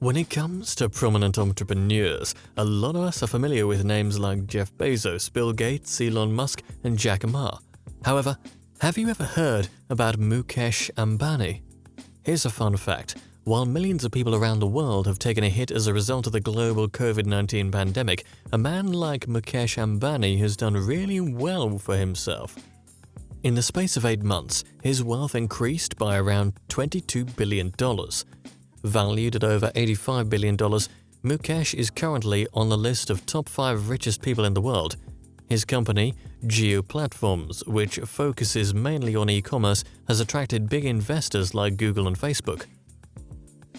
When it comes to prominent entrepreneurs, a lot of us are familiar with names like Jeff Bezos, Bill Gates, Elon Musk, and Jack Ma. However, have you ever heard about Mukesh Ambani? Here's a fun fact. While millions of people around the world have taken a hit as a result of the global COVID-19 pandemic, a man like Mukesh Ambani has done really well for himself. In the space of 8 months, his wealth increased by around $22 billion. Valued at over $85 billion, Mukesh is currently on the list of top 5 richest people in the world. His company, Geo Platforms, which focuses mainly on e-commerce, has attracted big investors like Google and Facebook.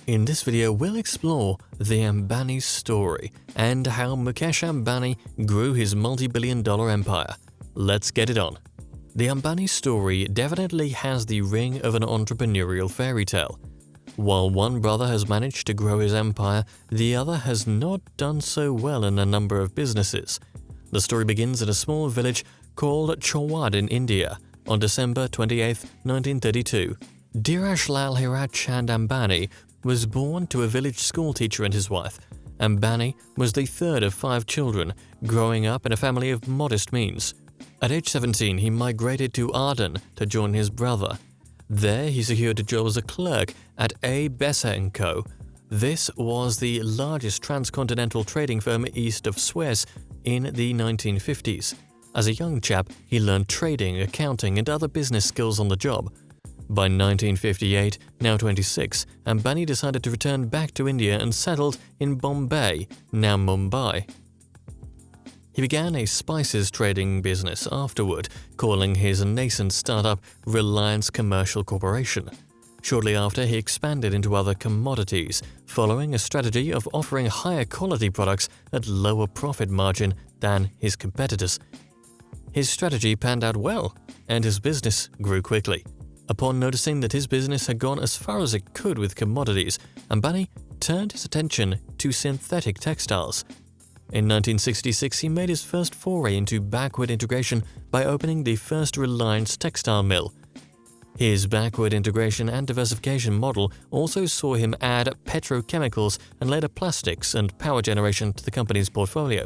In this video, we'll explore the Ambani story and how Mukesh Ambani grew his multi-billion-dollar empire. Let's get it on. The Ambani story definitely has the ring of an entrepreneurial fairy tale. While one brother has managed to grow his empire, the other has not done so well in a number of businesses. The story begins in a small village called Chowad in India on December 28, 1932. Dheeraj Lal Hirachand Ambani was born to a village schoolteacher and his wife. Ambani was the third of 5 children, growing up in a family of modest means. At age 17, he migrated to Arden to join his brother. There, he secured a job as a clerk at A. Bessa & Co. This was the largest transcontinental trading firm east of Suez in the 1950s. As a young chap, he learned trading, accounting, and other business skills on the job. By 1958, now 26, Ambani decided to return back to India and settled in Bombay, now Mumbai. He began a spices trading business afterward, calling his nascent startup Reliance Commercial Corporation. Shortly after, he expanded into other commodities, following a strategy of offering higher quality products at lower profit margin than his competitors. His strategy panned out well, and his business grew quickly. Upon noticing that his business had gone as far as it could with commodities, Ambani turned his attention to synthetic textiles. In 1966, he made his first foray into backward integration by opening the first Reliance textile mill. His backward integration and diversification model also saw him add petrochemicals and later plastics and power generation to the company's portfolio.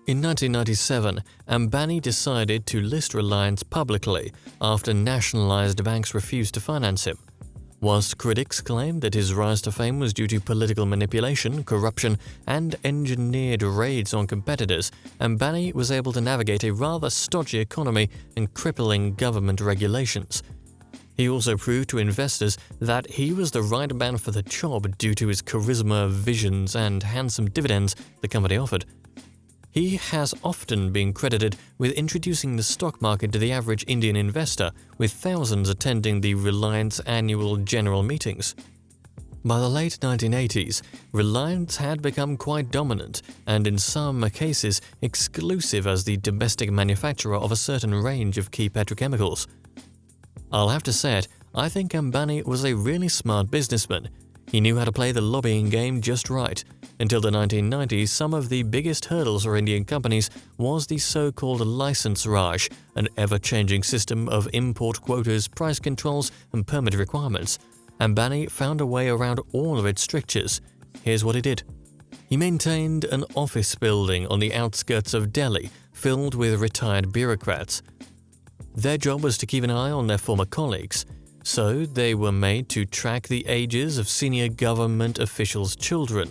In 1997, Ambani decided to list Reliance publicly after nationalized banks refused to finance him. Whilst critics claimed that his rise to fame was due to political manipulation, corruption, and engineered raids on competitors, Ambani was able to navigate a rather stodgy economy and crippling government regulations. He also proved to investors that he was the right man for the job due to his charisma, visions, and handsome dividends the company offered. He has often been credited with introducing the stock market to the average Indian investor, with thousands attending the Reliance annual general meetings. By the late 1980s, Reliance had become quite dominant and in some cases exclusive as the domestic manufacturer of a certain range of key petrochemicals. I'll have to say it, I think Ambani was a really smart businessman. He knew how to play the lobbying game just right. Until the 1990s, some of the biggest hurdles for Indian companies was the so-called license Raj, an ever-changing system of import quotas, price controls, and permit requirements. Ambani found a way around all of its strictures. Here's what he did. He maintained an office building on the outskirts of Delhi, filled with retired bureaucrats. Their job was to keep an eye on their former colleagues, so they were made to track the ages of senior government officials' children.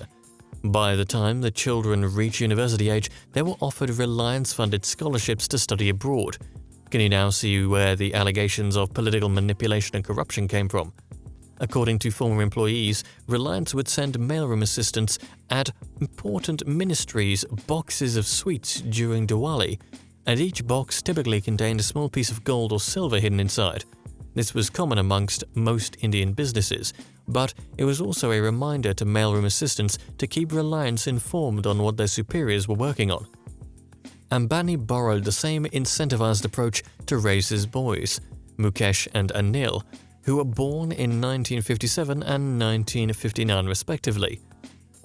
By the time the children reached university age, they were offered Reliance-funded scholarships to study abroad. Can you now see where the allegations of political manipulation and corruption came from? According to former employees, Reliance would send mailroom assistants at important ministries boxes of sweets during Diwali, and each box typically contained a small piece of gold or silver hidden inside. This was common amongst most Indian businesses, but it was also a reminder to mailroom assistants to keep Reliance informed on what their superiors were working on. Ambani borrowed the same incentivized approach to raise his boys, Mukesh and Anil, who were born in 1957 and 1959 respectively.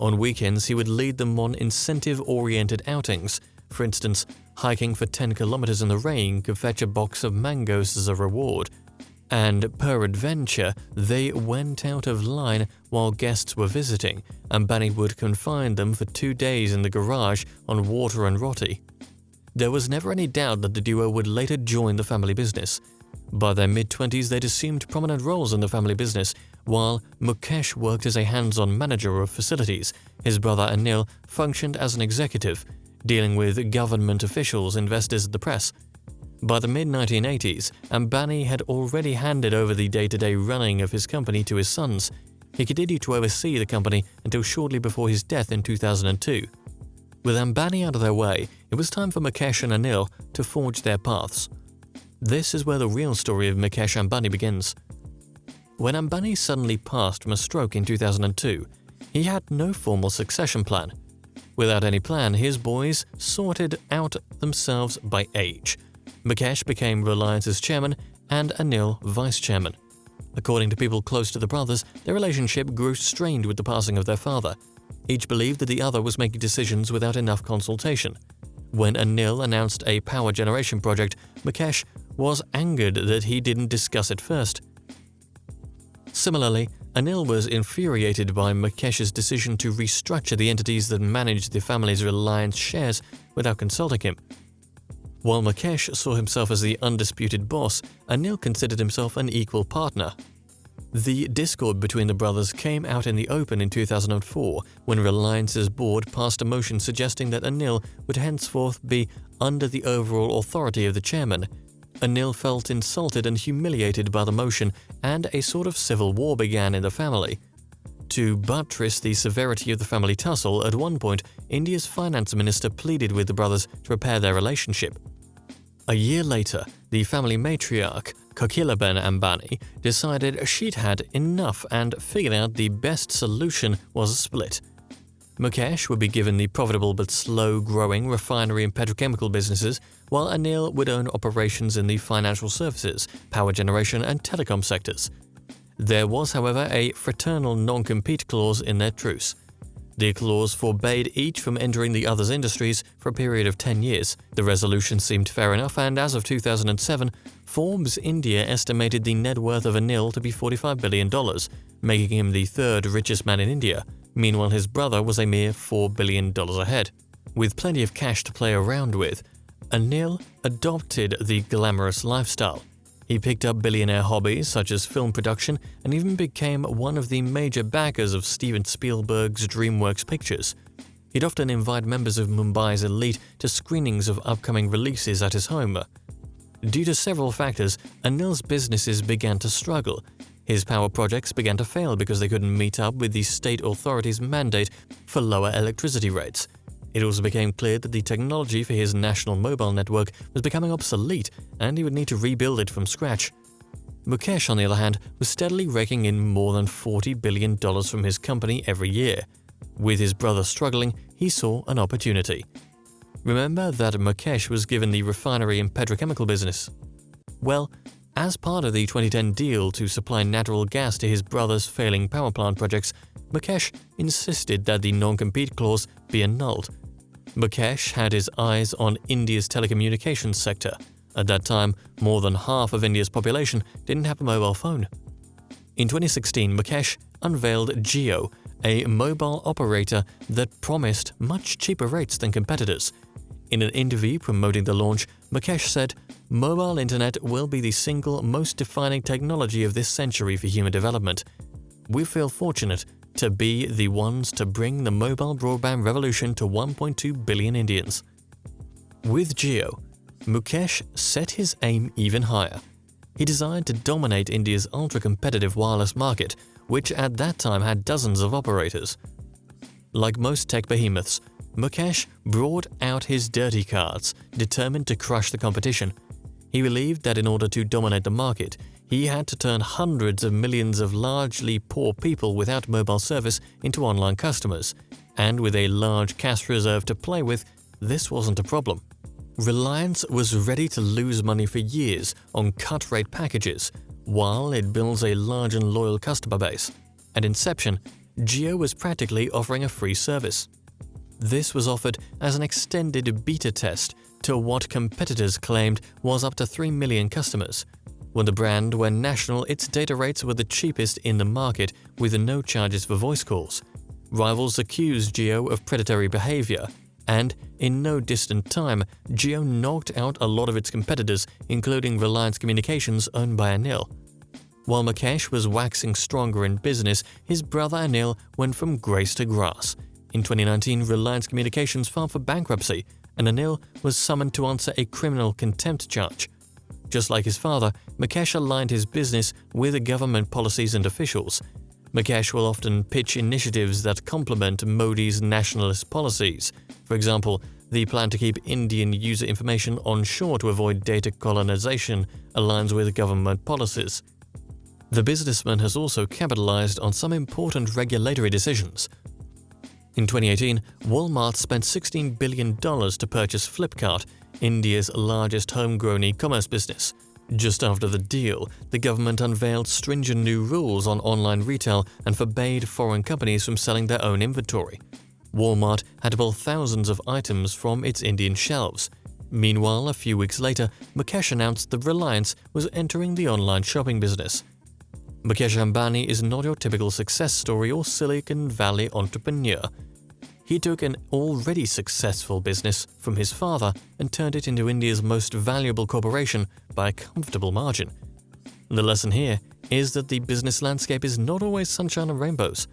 On weekends, he would lead them on incentive-oriented outings. For instance, hiking for 10 kilometers in the rain could fetch a box of mangoes as a reward. and peradventure they went out of line while guests were visiting, Ambani would confine them for 2 days in the garage on water and roti. There was never any doubt that the duo would later join the family business. By their mid-20s, they'd assumed prominent roles in the family business, while Mukesh worked as a hands-on manager of facilities. His brother Anil functioned as an executive, dealing with government officials, investors, and the press. By the mid-1980s, Ambani had already handed over the day-to-day running of his company to his sons. He continued to oversee the company until shortly before his death in 2002. With Ambani out of their way, it was time for Mukesh and Anil to forge their paths. This is where the real story of Mukesh Ambani begins. When Ambani suddenly passed from a stroke in 2002, he had no formal succession plan. Without any plan, his boys sorted out themselves by age. Mukesh became Reliance's chairman and Anil vice chairman. According to people close to the brothers, their relationship grew strained with the passing of their father. Each believed that the other was making decisions without enough consultation. When Anil announced a power generation project, Mukesh was angered that he didn't discuss it first. Similarly, Anil was infuriated by Mukesh's decision to restructure the entities that managed the family's Reliance shares without consulting him. While Mukesh saw himself as the undisputed boss, Anil considered himself an equal partner. The discord between the brothers came out in the open in 2004 when Reliance's board passed a motion suggesting that Anil would henceforth be under the overall authority of the chairman. Anil felt insulted and humiliated by the motion, and a sort of civil war began in the family. To buttress the severity of the family tussle, at one point, India's finance minister pleaded with the brothers to repair their relationship. A year later, the family matriarch, Kokilaben Ambani, decided she'd had enough and figured out the best solution was a split. Mukesh would be given the profitable but slow-growing refinery and petrochemical businesses, while Anil would own operations in the financial services, power generation, and telecom sectors. There was, however, a fraternal non-compete clause in their truce. The clause forbade each from entering the other's industries for a period of 10 years. The resolution seemed fair enough, and as of 2007, Forbes India estimated the net worth of Anil to be $45 billion, making him the third richest man in India. Meanwhile, his brother was a mere $4 billion ahead. With plenty of cash to play around with, Anil adopted the glamorous lifestyle. He picked up billionaire hobbies such as film production and even became one of the major backers of Steven Spielberg's DreamWorks pictures. He'd often invite members of Mumbai's elite to screenings of upcoming releases at his home. Due to several factors, Anil's businesses began to struggle. His power projects began to fail because they couldn't meet up with the state authorities' mandate for lower electricity rates. It also became clear that the technology for his national mobile network was becoming obsolete and he would need to rebuild it from scratch. Mukesh, on the other hand, was steadily raking in more than $40 billion from his company every year. With his brother struggling, he saw an opportunity. Remember that Mukesh was given the refinery and petrochemical business? Well, as part of the 2010 deal to supply natural gas to his brother's failing power plant projects, Mukesh insisted that the non-compete clause be annulled. Mukesh had his eyes on India's telecommunications sector. At that time, more than half of India's population didn't have a mobile phone. In 2016, Mukesh unveiled Jio, a mobile operator that promised much cheaper rates than competitors. In an interview promoting the launch, Mukesh said, "Mobile internet will be the single most defining technology of this century for human development. We feel fortunate to be the ones to bring the mobile broadband revolution to 1.2 billion Indians." With Jio, Mukesh set his aim even higher. He desired to dominate India's ultra-competitive wireless market, which at that time had dozens of operators. Like most tech behemoths, Mukesh brought out his dirty cards, determined to crush the competition. He believed that in order to dominate the market, he had to turn hundreds of millions of largely poor people without mobile service into online customers, and with a large cash reserve to play with, this wasn't a problem. Reliance was ready to lose money for years on cut-rate packages, while it builds a large and loyal customer base. At inception, Jio was practically offering a free service. This was offered as an extended beta test to what competitors claimed was up to 3 million customers. When the brand went national, its data rates were the cheapest in the market with no charges for voice calls. Rivals accused Jio of predatory behavior, and in no distant time, Jio knocked out a lot of its competitors, including Reliance Communications owned by Anil. While Mukesh was waxing stronger in business, his brother Anil went from grace to grass. In 2019, Reliance Communications filed for bankruptcy, and Anil was summoned to answer a criminal contempt charge. Just like his father, Mukesh aligned his business with government policies and officials. Mukesh will often pitch initiatives that complement Modi's nationalist policies. For example, the plan to keep Indian user information onshore to avoid data colonization aligns with government policies. The businessman has also capitalized on some important regulatory decisions. In 2018, Walmart spent $16 billion to purchase Flipkart, India's largest homegrown e-commerce business. Just after the deal, the government unveiled stringent new rules on online retail and forbade foreign companies from selling their own inventory. Walmart had to pull thousands of items from its Indian shelves. Meanwhile, a few weeks later, Mukesh announced that Reliance was entering the online shopping business. Mukesh Ambani is not your typical success story or Silicon Valley entrepreneur. He took an already successful business from his father and turned it into India's most valuable corporation by a comfortable margin. The lesson here is that the business landscape is not always sunshine and rainbows.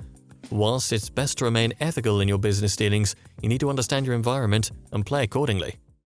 Whilst it's best to remain ethical in your business dealings, you need to understand your environment and play accordingly.